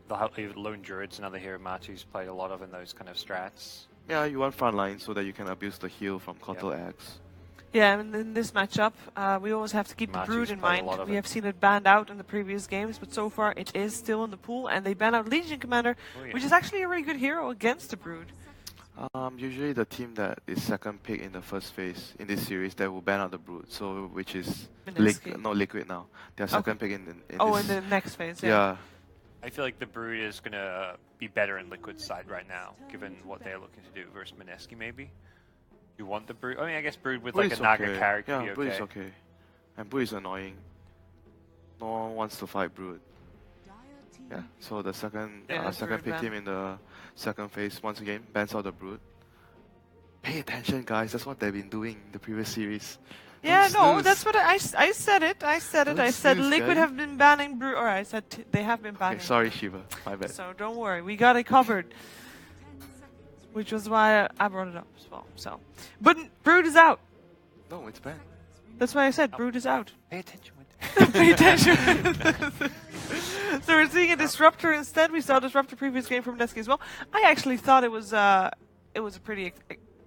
the Lone Druid's another hero Matu's played a lot of in those kind of strats. Yeah, you want front line so that you can abuse the heal from Kotal Axe. Yeah, and in this matchup, we always have to keep the Matu's Brood in played a mind. lot of We it. have seen it banned out in the previous games, but so far it is still in the pool, and they ban out Legion Commander, which is actually a really good hero against the Brood. Usually the team that is second pick in the first phase in this series, they will ban out the Brood, so which is Liquid now. They're second pick in this. In the next phase, Yeah. I feel like the Brood is going to be better in Liquid's side right now, given what they're looking to do versus Mineski, maybe. You want the Brood? I mean, I guess Brood with Brood like a Naga carry could yeah, be okay. Brood is okay. And Brood is annoying. No one wants to fight Brood. Yeah, so the second pick team in the second phase, once again, bans out the Brood. Pay attention, guys. That's what they've been doing in the previous series. Yeah, no, that's what I said it. I said it. I said Liquid have been banning Brood. Or I said they have been banning. Okay, sorry, Shiva. My bad. So don't worry, we got it covered. Which was why I brought it up as well. So, but Brood is out. No, it's banned. That's why I said Brood is out. Pay attention. Pay attention. So we're seeing a Disruptor instead. We saw Disruptor previous game from Mineski as well. I actually thought it was a pretty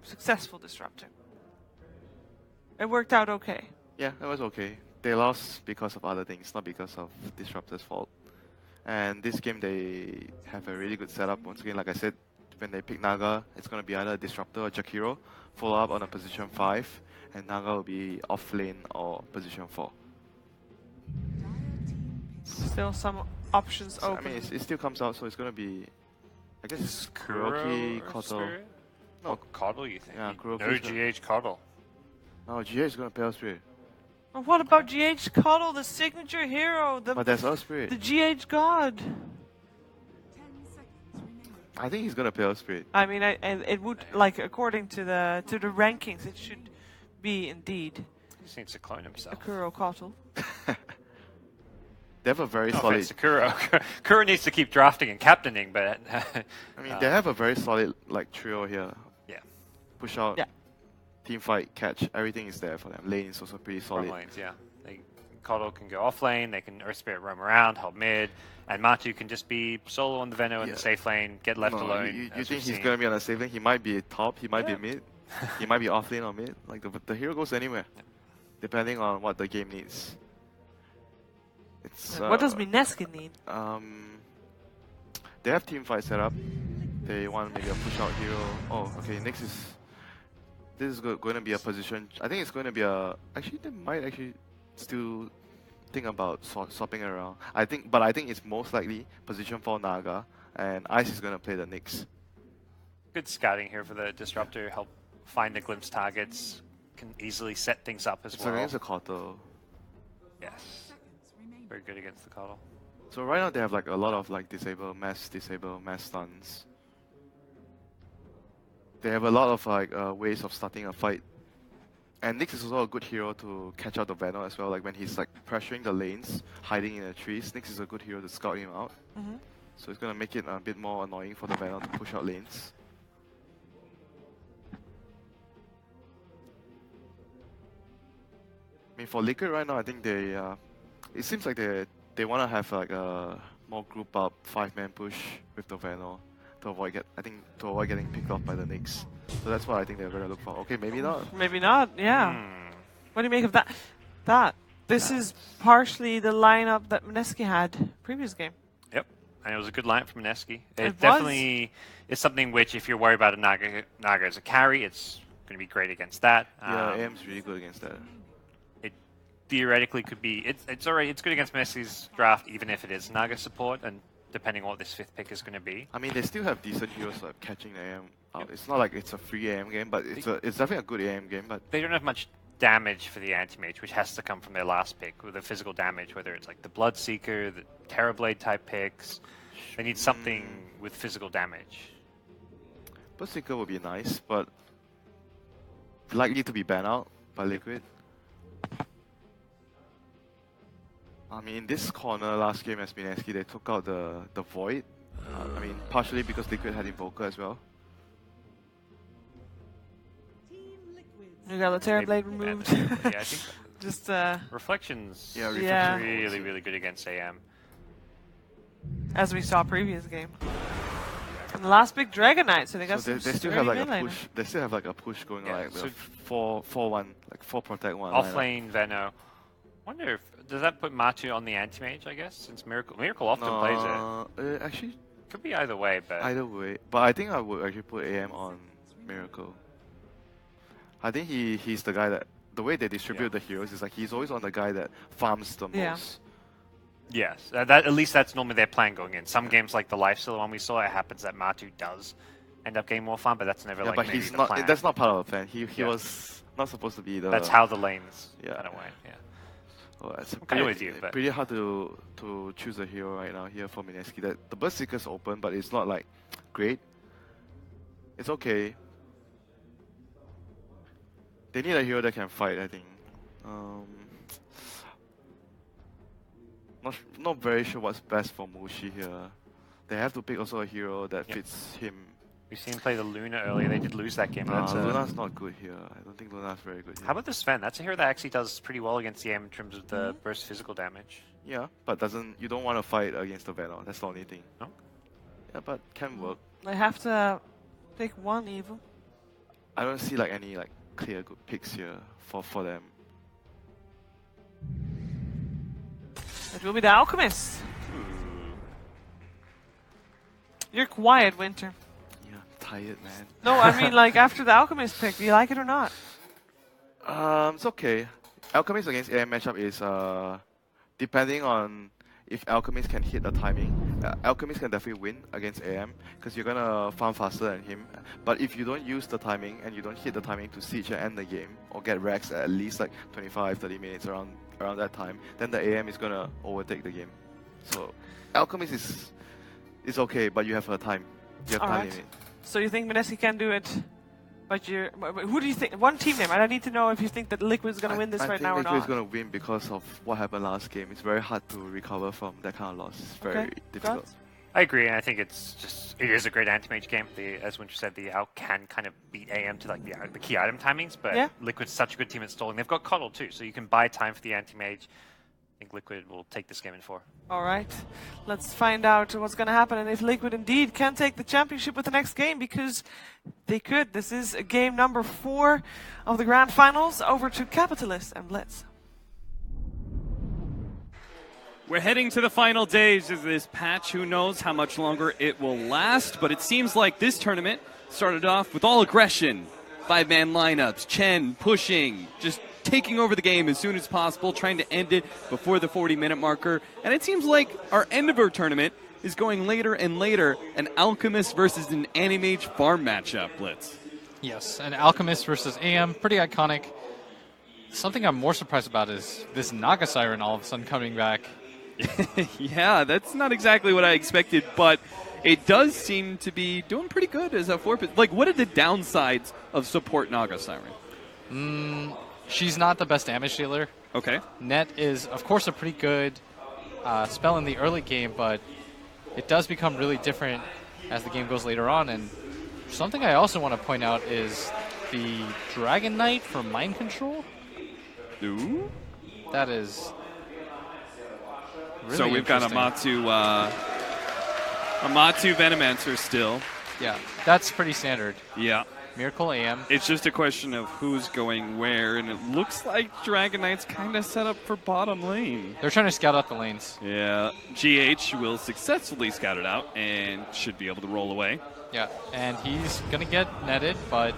successful Disruptor. It worked out okay. Yeah, it was okay. They lost because of other things, not because of Disruptor's fault. And this game, they have a really good setup. Once again, like I said, when they pick Naga, it's going to be either Disruptor or Jakiro, follow up on a position 5, and Naga will be off lane or position 4. Still some options open. I mean, it still comes out, so it's going to be, I guess it's Kuro Kuroki, or Kotal. Spirit? No, Coddle, you think? Yeah, No Kuroki's GH Coddle. No, GH is going to Pale Spirit. And what about GH Coddle, the signature hero, But there's Earth Spirit. the GH god? I think he's going to Pale Spirit. I mean, it would, like, according to the rankings, it should be indeed He just needs to clone himself. Kuro Kotal. They have a very No solid... offense to Kuro. Kuro needs to keep drafting and captaining, but... I mean, they have a very solid like trio here. Yeah. Push out, Yeah. team fight, catch, everything is there for them. Lane is also pretty solid. Front lanes, yeah. Coddle can go off lane, they can Earth Spirit roam around, help mid, and Matu can just be solo on the Veno in the safe lane, get left alone. You think he's going to be on a safe lane? He might be top, he might be mid, he might be off lane or mid. Like the hero goes anywhere, depending on what the game needs. It's, What does Mineski need? They have team fight set up. They want maybe a push out hero. Oh, okay. Next is this is going to be a position. I think it's going to be a. Actually, they might actually still think about swapping around. But I think it's most likely position 4 Naga, and Ice is going to play the Nyx. Good scouting here for the Disruptor, help find the glimpse targets, can easily set things up as well. It's against the Kotal. Yes. Very good against the Coddle. So right now they have like a lot of like mass stuns. They have a lot of like ways of starting a fight. And Nyx is also a good hero to catch out the Veno as well. Like when he's like pressuring the lanes, hiding in the trees, Nyx is a good hero to scout him out. So it's gonna make it a bit more annoying for the Veno to push out lanes. I mean, for Liquid right now, I think they it seems like they want to have like a more group up 5-man push with the Veno to avoid getting picked off by the Nyx. So that's what I think they're going to look for. Okay, maybe not. Maybe not. Yeah. What do you make of that? This is partially the lineup that Mineski had previous game. Yep, and it was a good lineup from Mineski. It definitely is something which, if you're worried about a Naga as a carry, it's going to be great against that. Yeah, AM's really good against that. Theoretically could be it's already good against Mineski's draft, even if it is Naga support, and depending on what this 5th pick is going to be. I mean, they still have decent heroes for catching the AM out. It's not like it's a free AM game, but it's definitely a good AM game. But they don't have much damage for the anti-mage, which has to come from their last pick with the physical damage, whether it's like the Bloodseeker, the Terrorblade type picks. They need something with physical damage. Bloodseeker would be nice, but likely to be banned out by Liquid. I mean, in this corner last game as Mineski, they took out the Void. I mean, partially because Liquid had Invoker as well. You got the Terrorblade removed. Yeah, I think just Reflections. Yeah, really good against AM. as we saw previous game. And the last big Dragon Knight, so they got So some they still have like a sturdy mid push. They still have like a push going Yeah, like so 4-1, like 4 protect 1. Off lineup. lane Veno. Wonder if does that put Matu on the anti-mage? I guess since Miracle often plays it. Actually, Could be either way, but either way. But I think I would actually put AM on Miracle. I think he's the guy that the way they distribute the heroes is like he's always on the guy that farms the Yeah. most. yes, that at least that's normally their plan going in. Some games like the Lifesteal one we saw, it happens that Matu does end up getting more fun, but that's never Yeah, like but maybe he's the not. plan. That's not part of the plan. He Yeah. was not supposed to be the. That's how the lanes Yeah. kind of went. Yeah. Oh, it's kinda pretty, with you, but- pretty hard to choose a hero right now here for Mineski. That the Burst Seeker's open, but it's not like great. It's okay. They need a hero that can fight, I think. Not very sure what's best for Mushi here. They have to pick also a hero that Yep. fits him. We've seen him play the Luna earlier. They did lose that game. But that's Luna's not good here. I don't think Luna's very good here. how about the Sven? That's a hero that actually does pretty well against the AM in terms of the burst physical damage. Yeah, but you don't want to fight against the Venom. That's the only thing. No? Yeah, but can work. They have to pick one evil. I don't see like any like clear good picks here for them. It will be the Alchemist. You're quiet, Winter. Yeah, I'm tired, man. No, I mean like after the Alchemist pick, do you like it or not? It's okay. Alchemist against AM matchup is depending on if Alchemist can hit the timing. Alchemist can definitely win against AM because you're gonna farm faster than him. But if you don't use the timing and you don't hit the timing to siege and end the game or get racks at least like 25-30 minutes around that time, then the AM is gonna overtake the game. So Alchemist is okay, but you have a time. You have time Alright. limit. So you think Mineski can do it? But who do you think? One team name. I need to know if you think that Liquid is going to win this right now or I think Liquid is not. going to win because of what happened last game. It's very hard to recover from that kind of loss. It's very Okay, difficult. Guts? I agree, and I think it is a great anti-mage game. As Winter said, the Al can kind of beat AM to like the key item timings, but Yeah. Liquid's such a good team at stalling. They've got Coddle too, so you can buy time for the anti-mage. I think Liquid will take this game in 4. All right, let's find out what's going to happen and if Liquid indeed can take the championship with the next game, because they could. This is game number 4 of the grand finals. Over to Capitalist and Blitz. We're heading to the final days of this patch. Who knows how much longer it will last, but it seems like this tournament started off with all aggression. 5-man lineups, Chen pushing, just taking over the game as soon as possible, trying to end it before the 40-minute marker. And it seems like our end of our tournament is going later and later, an Alchemist versus an Animage farm matchup, Blitz. Yes, an Alchemist versus AM, pretty iconic. Something I'm more surprised about is this Naga Siren all of a sudden coming back. Yeah, that's not exactly what I expected, but it does seem to be doing pretty good as a 4. Like, what are the downsides of support Naga Siren? She's not the best damage dealer. Okay. Net is, of course, a pretty good spell in the early game, but it does become really different as the game goes later on. And something I also want to point out is the Dragon Knight for Mind Control. Ooh. That is really So we've got interesting. a Matu Venomancer still. Yeah, that's pretty standard. Yeah. Miracle AM. It's just a question of who's going where, and it looks like Dragon Knight's kind of set up for bottom lane. They're trying to scout out the lanes. Yeah. GH will successfully scout it out and should be able to roll away. Yeah, and he's going to get netted, but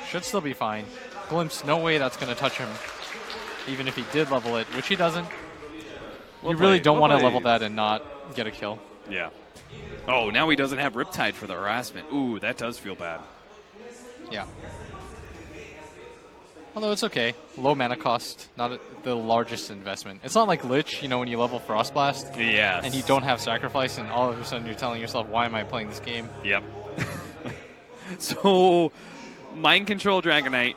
should still be fine. Glimpse, no way that's going to touch him, even if he did level it, which he doesn't. You really don't want to level that and not get a kill. Yeah. Oh, now he doesn't have Riptide for the harassment. Ooh, that does feel bad. Yeah. Although it's okay. Low mana cost, not the largest investment. It's not like Lich, you know, when you level Frost Blast Yes. and you don't have Sacrifice, and all of a sudden you're telling yourself, why am I playing this game? Yep. So, Mind Control Dragon Knight,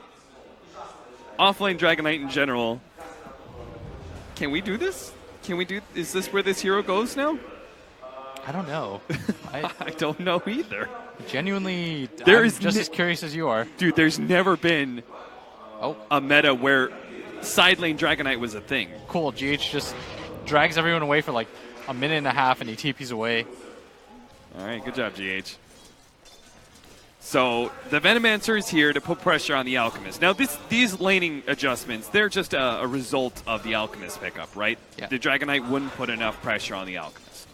offlane Dragon Knight in general. Can we do this? Is this where this hero goes now? I don't know. I don't know either. Genuinely, There I'm is just as curious as you are. Dude, there's never been Oh, a meta where side lane Dragon Knight was a thing. cool. GH just drags everyone away for like a minute and a half, and he TPs away. All right, good job, GH. So the Venomancer is here to put pressure on the Alchemist. Now, these laning adjustments, they're just a result of the Alchemist pickup, right? Yeah. The Dragon Knight wouldn't put enough pressure on the Alchemist.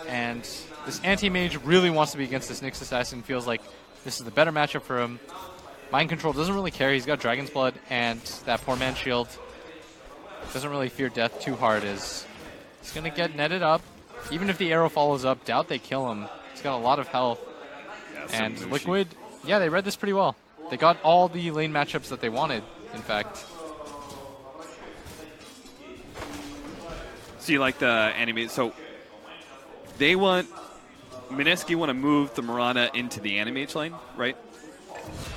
And this anti-mage really wants to be against this Nyx Assassin. Feels like this is the better matchup for him. Mind Control doesn't really care. He's got Dragon's Blood and that poor man's shield. Doesn't really fear death too hard. He's going to get netted up. Even if the arrow follows up, doubt they kill him. He's got a lot of health. Yeah, and Liquid, yeah, they read this pretty well. They got all the lane matchups that they wanted, in fact. So you like the anime? So they want Mineski want to move the Mirana into the Animage lane, right?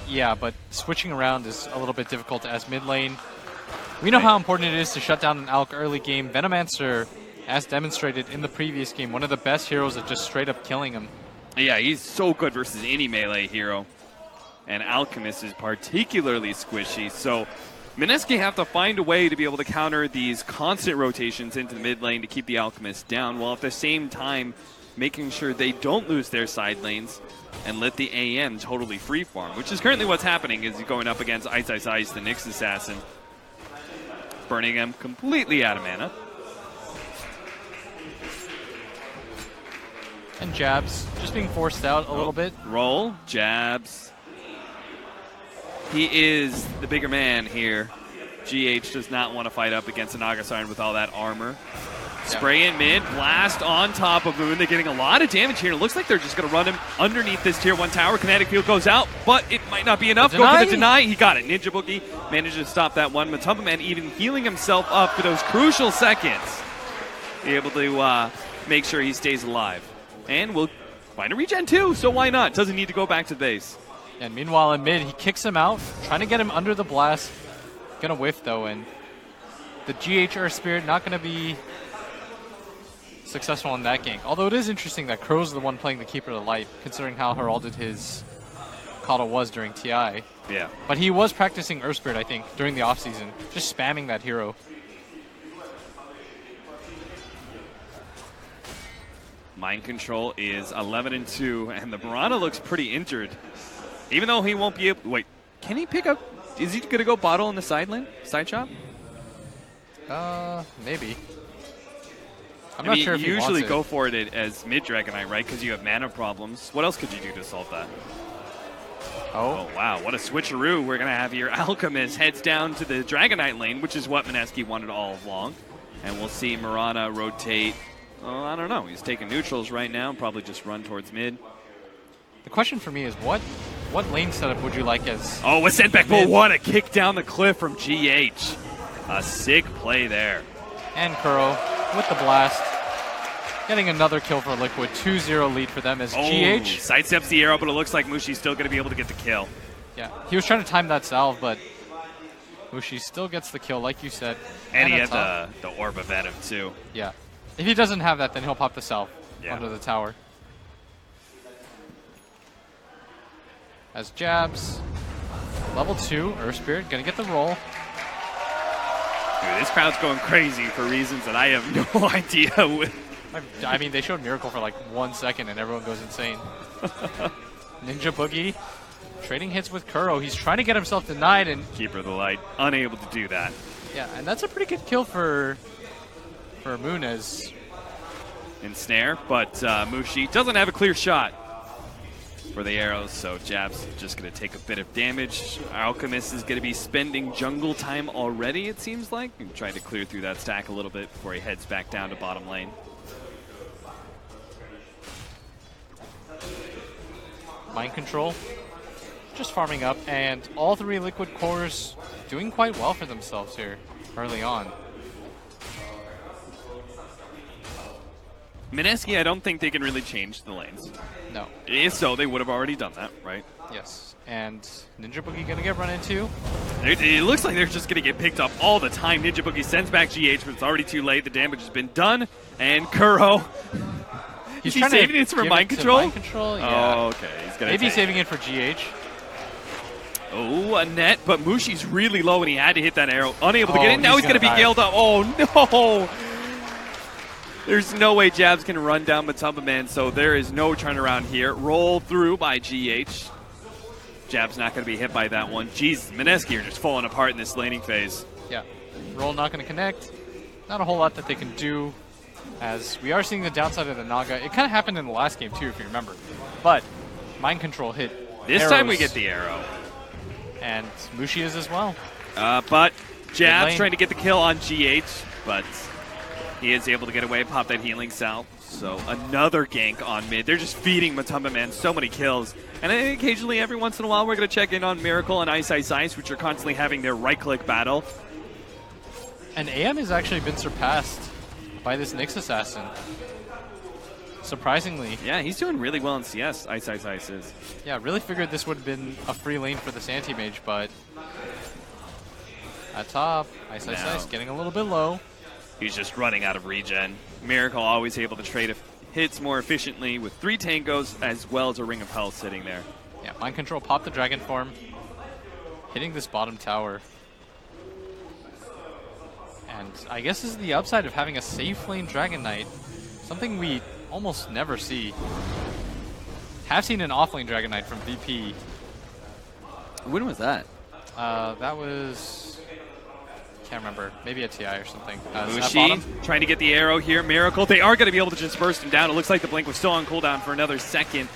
Yeah, but switching around is a little bit difficult as mid lane. We know how important it is to shut down an Alk early game. Venomancer, as demonstrated in the previous game, one of the best heroes at just straight up killing him. Yeah, he's so good versus any melee hero. And Alchemist is particularly squishy. So Mineski have to find a way to be able to counter these constant rotations into the mid lane to keep the Alchemist down, while at the same time making sure they don't lose their side lanes and let the AM totally freeform, which is currently what's happening is going up against Ice, the Nyx Assassin. Burning him completely out of mana. And jabs, just being forced out a little bit. Roll, jabs. He is the bigger man here. GH does not want to fight up against an Agasarn with all that armor. Spray in mid, blast on top of Moon. They're getting a lot of damage here. It looks like they're just going to run him underneath this tier 1 tower. Kinetic Field goes out, but it might not be enough. Go for the deny. He got it. Ninja Boogie managed to stop that one. Matumba Man even healing himself up for those crucial seconds. Be able to make sure he stays alive. And we'll find a regen too, so why not? Doesn't need to go back to the base. And meanwhile in mid, he kicks him out, trying to get him under the blast. Gonna whiff though, and the GH Earth Spirit not gonna be successful in that gank. Although it is interesting that Crow's the one playing the Keeper of the Light, considering how heralded his Kata was during TI. Yeah. But he was practicing Earth Spirit, I think, during the offseason, just spamming that hero. Mind Control is 11-2, and the Mirana looks pretty injured. Even though he won't be able... Wait, can he pick up... Is he going to go bottle in the side lane? Side shot? Maybe. I'm I not mean, sure if you he usually wants go it. for it as mid Dragon Knight, right? Because you have mana problems. What else could you do to solve that? Oh, wow. What a switcheroo we're going to have here. Alchemist heads down to the Dragon Knight lane, which is what Mineski wanted all along. And we'll see Mirana rotate. Oh, I don't know. He's taking neutrals right now and probably just run towards mid. The question for me is what lane setup would you like as... Oh, with Sendback Bull, what a kick down the cliff from GH. A sick play there. And Kuro with the blast. Getting another kill for Liquid. 2-0 lead for them as GH. Sidesteps the arrow, but it looks like Mushi's still going to be able to get the kill. Yeah, he was trying to time that salve, but Mushi still gets the kill, like you said. And he that's had the Orb of Venom, too. Yeah. If he doesn't have that, then he'll pop the salve under the tower. As jabs. Level 2, Earth Spirit, gonna get the roll. Dude, this crowd's going crazy for reasons that I have no idea. I mean, they showed Miracle for like 1 second and everyone goes insane. Ninja Boogie trading hits with Kuro. He's trying to get himself denied and... Keeper of the Light, unable to do that. Yeah, and that's a pretty good kill for Munez. Ensnare, but Mushi doesn't have a clear shot for the arrows, so Jab's just going to take a bit of damage. Alchemist is going to be spending jungle time already, it seems like, and trying to clear through that stack a little bit before he heads back down to bottom lane. Mind Control, just farming up, and all 3 Liquid cores doing quite well for themselves here early on. Mineski, I don't think they can really change the lanes. No. If so, they would have already done that, right? Yes. And Ninja Boogie gonna get run into. It looks like they're just going to get picked up all the time. Ninja Boogie sends back GH, but it's already too late. The damage has been done. And Kuro. Is he saving it for Mind Control? Mind Control? Yeah. Oh, okay. He's gonna Maybe take saving it for GH. Oh, a net, but Mushi's really low and he had to hit that arrow. Unable to get in. Now he's he's going to be gonna gilled up. Oh, no. There's no way Jabs can run down Matumba Man, so there is no turnaround here. Roll through by GH. Jab's not going to be hit by that one. Jeez, Mineski are just falling apart in this laning phase. Yeah. Roll not going to connect. Not a whole lot that they can do, as we are seeing the downside of the Naga. It kind of happened in the last game, too, if you remember. But Mind Control hit This arrows, time we get the arrow. and Mushi is as well. But Jab's lane. trying to get the kill on GH, but he is able to get away, pop that healing salve. So another gank on mid. They're just feeding Matumba Man so many kills. And then occasionally, every once in a while, we're going to check in on Miracle and Ice Ice Ice, which are constantly having their right-click battle. And AM has actually been surpassed by this Nyx Assassin. Surprisingly. Yeah, he's doing really well in CS, Ice Ice Ice is. Yeah, really figured this would have been a free lane for this anti-mage, but at top, Ice Ice No. Ice getting a little bit low. He's just running out of regen. Miracle always able to trade hits more efficiently with 3 tangos as well as a Ring of Health sitting there. Yeah, Mind Control popped the Dragon form, hitting this bottom tower. And I guess this is the upside of having a safe lane Dragon Knight, something we almost never see. Have seen an off-lane Dragon Knight from VP. When was that? That was... Can't remember. Maybe a TI or something. Is that bottom? Mushi trying to get the arrow here. Miracle. They are going to be able to just burst him down. It looks like the blink was still on cooldown for another second.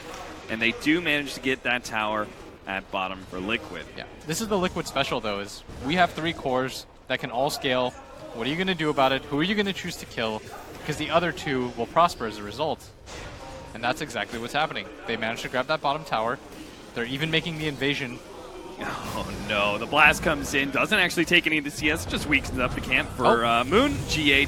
And they do manage to get that tower at bottom for Liquid. Yeah. This is the Liquid special, though, is we have 3 cores that can all scale. What are you going to do about it? Who are you going to choose to kill? Because the other 2 will prosper as a result. And that's exactly what's happening. They managed to grab that bottom tower. They're even making the invasion. Oh no, the blast comes in, doesn't actually take any of the CS, just weakens up the camp for Moon. GH, I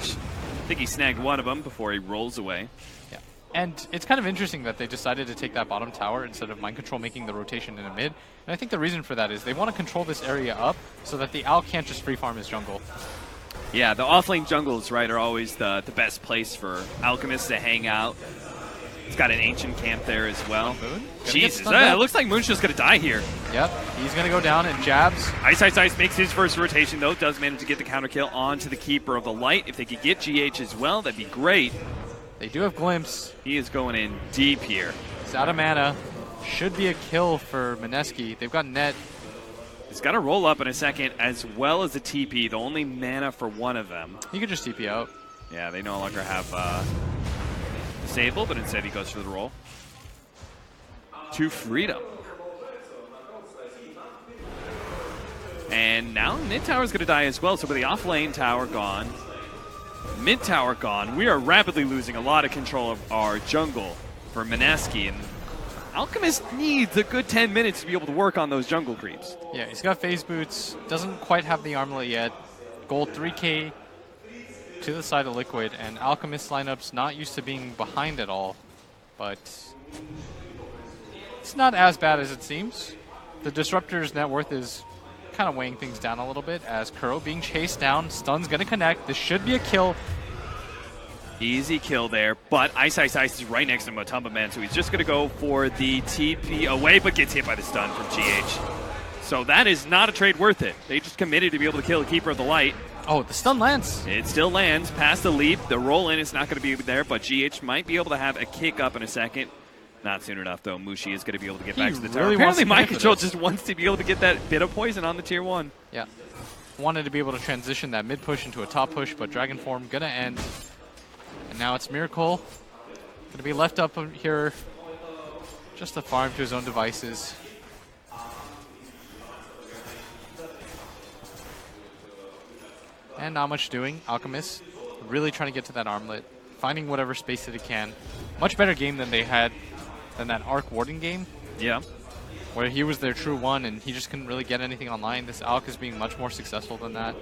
think he snagged one of them before he rolls away. Yeah. And it's kind of interesting that they decided to take that bottom tower instead of Mind Control making the rotation in the mid. And I think the reason for that is they want to control this area up so that the Al can't just free farm his jungle. Yeah, the offlane jungles, right, are always the best place for Alchemists to hang out. It's got an ancient camp there as well. Moon? Jesus, it looks like Moon's just going to die here. Yep, he's going to go down and Jabs. Ice Ice Ice makes his first rotation, though. Does manage to get the counter kill onto the Keeper of the Light. If they could get GH as well, that'd be great. They do have Glimpse. He is going in deep here. He's out of mana. Should be a kill for Mineski. They've got net. He's got to roll up in a second, as well as a TP, the only mana for one of them. He could just TP out. Yeah, they no longer have Disable, but instead he goes for the roll. To Freedom. And now mid tower is going to die as well, so with the off lane tower gone, mid tower gone, we are rapidly losing a lot of control of our jungle for Mineski, and Alchemist needs a good 10 minutes to be able to work on those jungle creeps. Yeah, he's got phase boots. Doesn't quite have the armlet yet. Gold 3k to the side of Liquid, and Alchemist lineup's not used to being behind at all, but it's not as bad as it seems. The Disruptor's net worth is kind of weighing things down a little bit as Kuro being chased down. Stun's going to connect. This should be a kill. Easy kill there, but Ice Ice Ice is right next to Matumba Man, so he's just going to go for the TP away, but gets hit by the stun from GH. So that is not a trade worth it. They just committed to be able to kill the Keeper of the Light. Oh, the stun lands. It still lands past the leap. The roll in is not going to be there, but GH might be able to have a kick up in a second. Not soon enough, though. Mushi is going to be able to get back to the tower. Really wants Apparently, to Mind get Control this. just wants to be able to get that bit of poison on the tier 1. Yeah. Wanted to be able to transition that mid push into a top push, but Dragon Form going to end. And now it's Miracle. Going to be left up here just to farm to his own devices. And not much doing. Alchemist really trying to get to that armlet, finding whatever space that it can. Much better game than they had than that Arc Warden game, Yeah. where he was their true one and he just couldn't really get anything online. This Alc is being much more successful than that.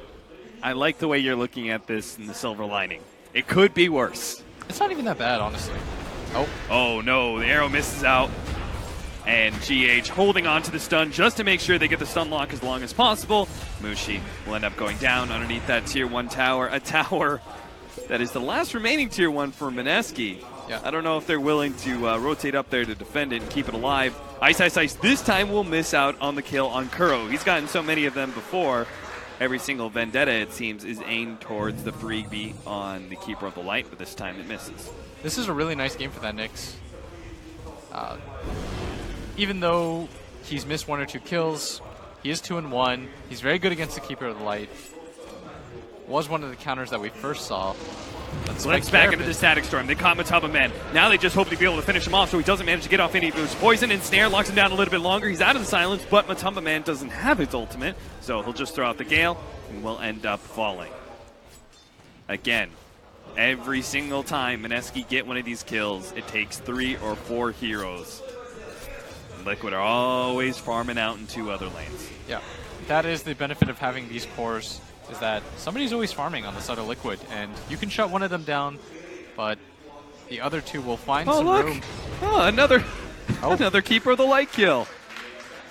I like the way you're looking at this in the silver lining. It could be worse. It's not even that bad, honestly. Oh, Oh no, the arrow misses out. And GH holding on to the stun just to make sure they get the stun lock as long as possible. Mushi will end up going down underneath that tier 1 tower. A tower that is the last remaining tier 1 for Mineski. Yeah. I don't know if they're willing to rotate up there to defend it and keep it alive. Ice Ice Ice this time will miss out on the kill on Kuro. He's gotten so many of them before. every single Vendetta, it seems, is aimed towards the freebie on the Keeper of the Light, but this time it misses. This is a really nice game for that Nyx. Even though he's missed 1 or 2 kills, he is 2-1. He's very good against the Keeper of the Light. Was one of the counters that we first saw. Let's back into the Static Storm. They caught Mataba Man. Now they just hope to be able to finish him off so he doesn't manage to get off any of his poison and snare. Locks him down a little bit longer. He's out of the silence, but Mataba Man doesn't have his ultimate, so he'll just throw out the Gale and will end up falling. Again, every single time Mineski get one of these kills, it takes 3 or 4 heroes. Liquid are always farming out in 2 other lanes. Yeah, that is the benefit of having these cores, is that somebody's always farming on the side of Liquid, and you can shut one of them down, but the other 2 will find some room. Oh, another Keeper of the Light kill.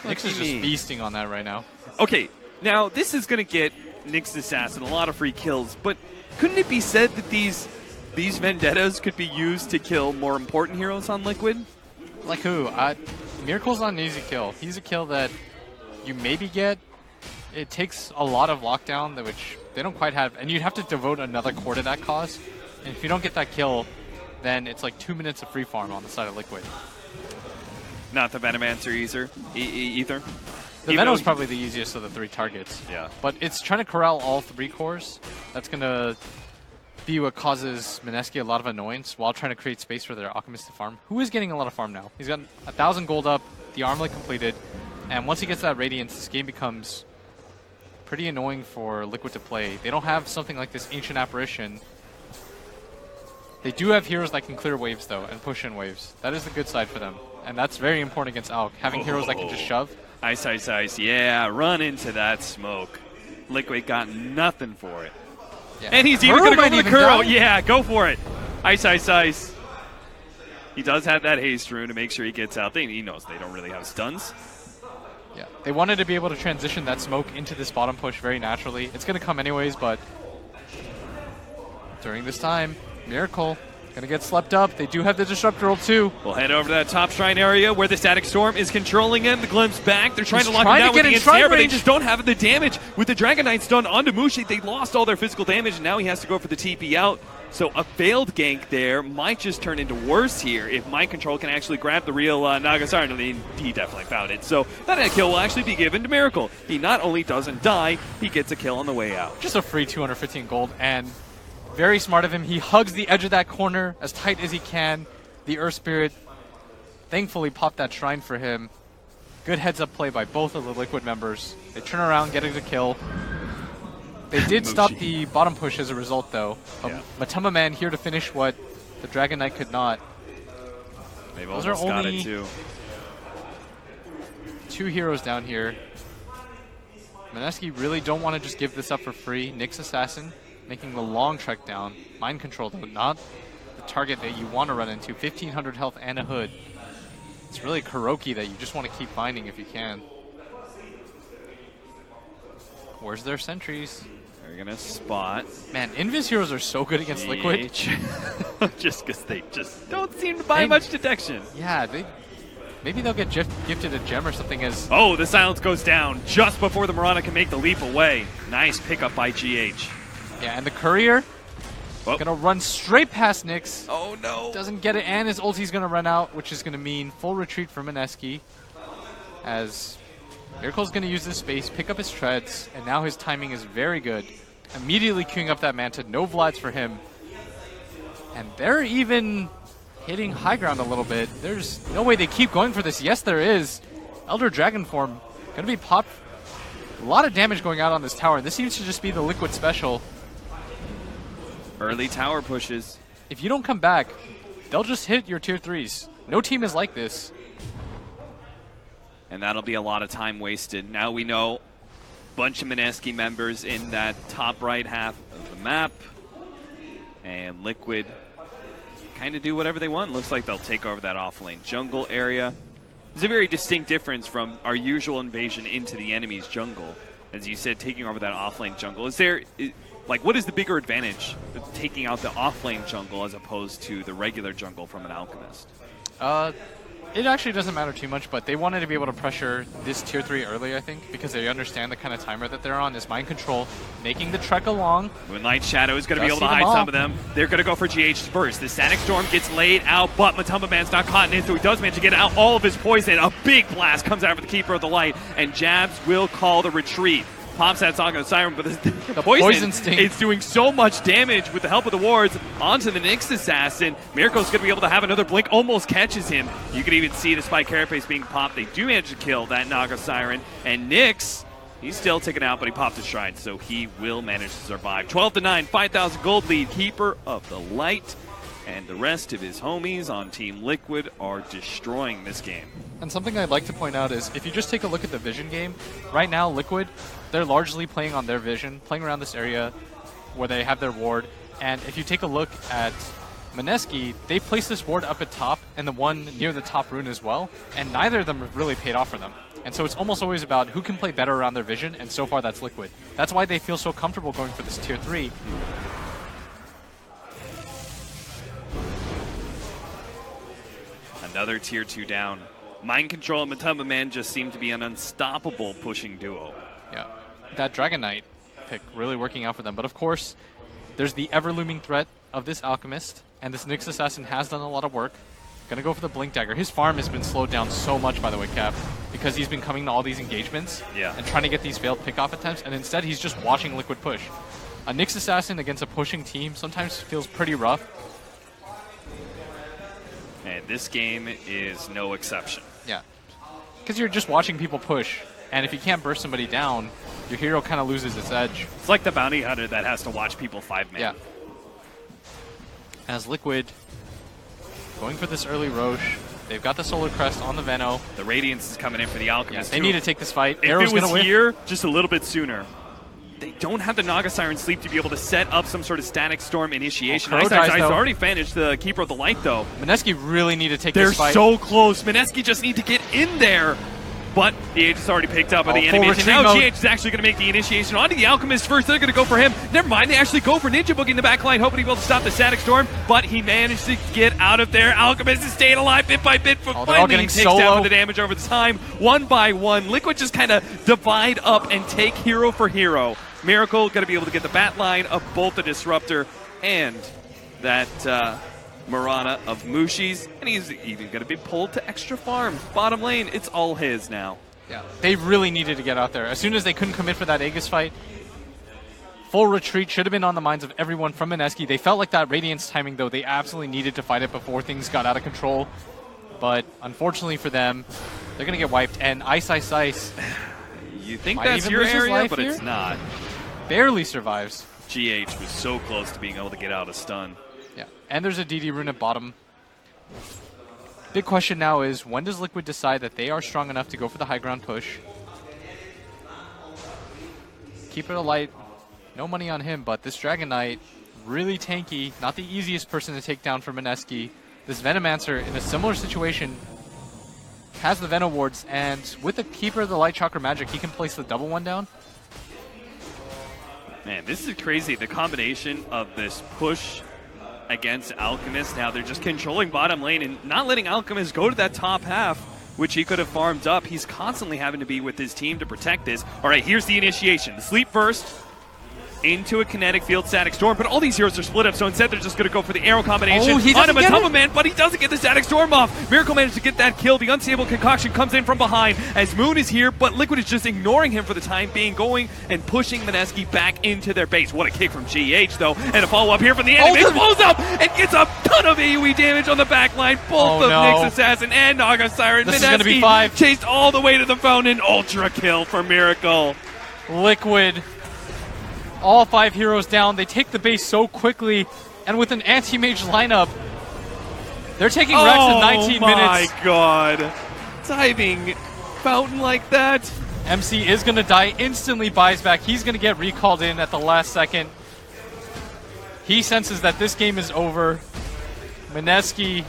Nyx is just feasting on that right now. Okay, now this is going to get Nyx Assassin a lot of free kills, but couldn't it be said that these Vendettas could be used to kill more important heroes on Liquid? Like who? Miracle's not an easy kill. He's a kill that you maybe get. It takes a lot of lockdown, which they don't quite have, and you'd have to devote another core to that cause. And if you don't get that kill, then it's like 2 minutes of free farm on the side of Liquid. Not the Venomancer either. The Venom's probably the easiest of the 3 targets. Yeah. But it's trying to corral all 3 cores. That's going to be what causes Mineski a lot of annoyance while trying to create space for their Alchemist to farm. Who is getting a lot of farm now? He's got 1,000 gold up, the armlet completed, and once he gets that Radiance, this game becomes pretty annoying for Liquid to play. They don't have something like this Ancient Apparition. They do have heroes that can clear waves, though, and push in waves. That is the good side for them, and that's very important against Alk, having heroes that can just shove. Ice, ice, ice. Yeah, run into that smoke. Liquid got nothing for it. Yeah. And he's even going to go for the Kuro. Yeah, go for it. Ice, ice, ice. He does have that haste rune to make sure he gets out. He knows they don't really have stuns. Yeah, they wanted to be able to transition that smoke into this bottom push very naturally. It's going to come anyways, but during this time, Miracle going to get slept up. They do have the Disruptor ult too. We'll head over to that top shrine area where the Static Storm is controlling him. The Glimpse back. They're trying to lock him down with the ensnare, but they just don't have the damage. With the Dragon Knight stun onto Mushi, they lost all their physical damage, and now he has to go for the TP out. So a failed gank there might just turn into worse here if Mind Control can actually grab the real Nagasar. I mean, he definitely found it. So that kill will actually be given to Miracle. He not only doesn't die, he gets a kill on the way out. Just a free 215 gold, and very smart of him. He hugs the edge of that corner as tight as he can. The Earth Spirit thankfully popped that shrine for him. Good heads-up play by both of the Liquid members. They turn around, getting the kill. They did stop the bottom push as a result, though. Matamba Man here to finish what the Dragon Knight could not. They've almost got it, too. 2 heroes down here. Mineski really don't want to just give this up for free. Nyx Assassin making the long trek down. Mind Control, though, not the target that you want to run into. 1,500 health and a hood. It's really Kuroki that you just want to keep finding if you can. Where's their sentries? They're going to spot. Man, Invis heroes are so good against Liquid. Just because they just don't seem to buy much detection. Yeah, maybe they'll get gifted a gem or something as... Oh, the silence goes down just before the Mirana can make the leap away. Nice pickup by GH. Yeah, and the Courier gonna run straight past Nyx. Oh, no. Doesn't get it, and his ulti's gonna run out, which is gonna mean full retreat for Mineski. As Miracle's gonna use this space, pick up his treads, and now his timing is very good. Immediately queuing up that Manta, no Vlads for him. And they're even hitting high ground a little bit. There's no way they keep going for this. Yes, there is. Elder Dragon form gonna be popped. A lot of damage going out on this tower. This seems to just be the Liquid special. Early tower pushes. If you don't come back, they'll just hit your tier 3s. No team is like this. And that'll be a lot of time wasted. Now we know a bunch of Mineski members in that top right half of the map. And Liquid kind of do whatever they want. Looks like they'll take over that off-lane jungle area. There's a very distinct difference from our usual invasion into the enemy's jungle. As you said, taking over that off-lane jungle. What is the bigger advantage of taking out the off-lane jungle as opposed to the regular jungle from an Alchemist? It actually doesn't matter too much, but they wanted to be able to pressure this tier 3 early, I think, because they understand the kind of timer that they're on is mind control, making the trek along. Moonlight Shadow is going to be Just able to see them hide some all. of them. They're going to go for GH first. The Static Storm gets laid out, but Matumba Man's not caught in it, so he does manage to get out all of his poison. A big blast comes out for the Keeper of the Light, and Jabs will call the retreat. Pops that Song of the Siren, but the poison Sting is doing so much damage with the help of the wards onto the Nyx Assassin. Miracle's going to be able to have another blink, almost catches him. You can even see the Spike Carapace being popped. They do manage to kill that Naga Siren, and Nyx, he's still taken out, but he popped his Shrine, so he will manage to survive. 12-9, 5,000 gold lead, Keeper of the Light, and the rest of his homies on Team Liquid are destroying this game. And something I'd like to point out is if you just take a look at the vision game, right now Liquid, they're largely playing on their vision, playing around this area where they have their ward. And if you take a look at Mineski, they place this ward up at top and the one near the top rune as well, and neither of them have really paid off for them. And so it's almost always about who can play better around their vision, and so far that's Liquid. That's why they feel so comfortable going for this tier 3. Another tier 2 down. Mind Control and Matumba Man just seem to be an unstoppable pushing duo. Yeah, that Dragon Knight pick really working out for them. But of course, there's the ever-looming threat of this Alchemist, and this Nyx Assassin has done a lot of work. Gonna go for the Blink Dagger. His farm has been slowed down so much, by the way, Cap, because he's been coming to all these engagements and trying to get these failed pick-off attempts, and instead he's just watching Liquid push. A Nyx Assassin against a pushing team sometimes feels pretty rough. And this game is no exception. Yeah, because you're just watching people push, and if you can't burst somebody down, your hero kind of loses its edge. It's like the bounty hunter that has to watch people 5-man. Yeah. As Liquid going for this early Roche, they've got the Solar Crest on the Veno. The Radiance is coming in for the Alchemist. They need to take this fight. If Arrow's it was gonna win. here just a little bit sooner, they don't have the Naga Siren Sleep to be able to set up some sort of Static Storm initiation. Crow Ice dies, Ice though. already finished the Keeper of the Light, though. Mineski really need to take They're this fight. so close. Mineski just need to get in there. But the H is already picked up by the full animation. retreat Now mode. GH is actually going to make the initiation onto the Alchemist first. They're going to go for him. Never mind, they actually go for Ninja Boogie in the back line, hoping to be able to stop the Static Storm. But he managed to get out of there. Alchemist is staying alive bit by bit. But they're all finally getting takes solo. down the damage over the time. One by one. Liquid just kind of divide up and take hero for hero. Miracle going to be able to get the bat line of both the Disruptor and that Marana of Mushi's. And he's even going to be pulled to extra farm. Bottom lane, it's all his now. Yeah, they really needed to get out there. As soon as they couldn't commit for that Aegis fight, full retreat should have been on the minds of everyone from Mineski. They felt like that Radiance timing, though. They absolutely needed to fight it before things got out of control. But unfortunately for them, they're going to get wiped. And Ice Ice Ice You think might that's even your lose his area, life but here? it's not. barely survives. GH was so close to being able to get out of stun. Yeah, and there's a DD rune at bottom. Big question now is, when does Liquid decide that they are strong enough to go for the high ground push? Keep it alight. No money on him, but this Dragon Knight, really tanky. Not the easiest person to take down for Mineski. This Venomancer, in a similar situation, has the Venom wards, and with the Keeper of the Light Chakra Magic, he can place the double one down. Man, this is crazy. The combination of this push against Alchemist. Now they're just controlling bottom lane and not letting Alchemist go to that top half, which he could have farmed up. He's constantly having to be with his team to protect this. All right, here's the initiation. The sleep first into a kinetic field static storm, but all these heroes are split up, so instead they're just going to go for the arrow combination Oh, he on a doesn't get Matumba it? Man, but he doesn't get the static storm off. Miracle managed to get that kill. The unstable concoction comes in from behind as Moon is here, but Liquid is just ignoring him for the time being, going and pushing Mineski back into their base. What a kick from GH, though, and a follow-up here from the enemy. Oh, Blows up and gets a ton of AoE damage on the back line. Both Oh, of no. Nyx Assassin and Naga Siren. This is gonna be Mineski 5. chased all the way to the fountain. Ultra kill for Miracle. Liquid, all 5 heroes down. They take the base so quickly, and with an anti-mage lineup, they're taking Rex in 19 Oh my minutes. god. Diving fountain like that. MC is going to die, instantly buys back. He's going to get recalled in at the last second. He senses that this game is over. Mineski,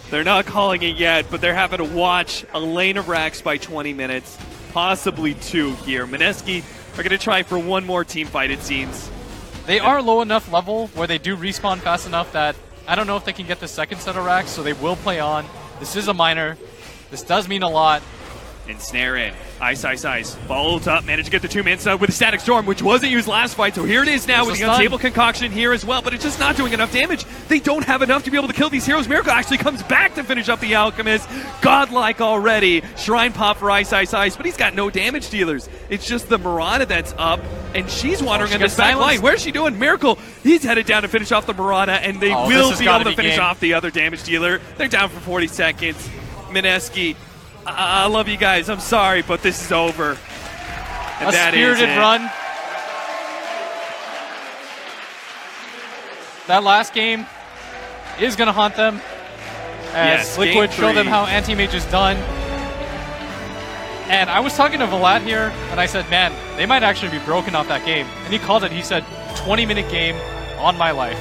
They're not calling it yet, but they're having to watch a lane of racks by 20 minutes. Possibly 2 here. Mineski are going to try for one more team fight, it seems. they are low enough level where they do respawn fast enough that I don't know if they can get the second set of racks, so they will play on. This is a minor. This does mean a lot. And snare in. Ice, ice, ice. Followed up. Managed to get the two-man stun with a static storm, which wasn't used last fight. So here it is now with the unstable concoction here as well. But it's just not doing enough damage. They don't have enough to be able to kill these heroes. Miracle actually comes back to finish up the Alchemist. Godlike already. Shrine pop for Ice, Ice, Ice. But he's got no damage dealers. It's just the Mirana that's up. And she's wandering in this back line. Where's she doing? Miracle. He's headed down to finish off the Mirana. And they will be able to finish off the other damage dealer. They're down for 40 seconds. Mineski. I love you guys. I'm sorry, but this is over. And a spirited run. That last game is going to haunt them as Liquid show them how Anti-Mage is done. And I was talking to Vlad here, and I said, man, they might actually be broken off that game. And he called it. He said, 20-minute game on my life.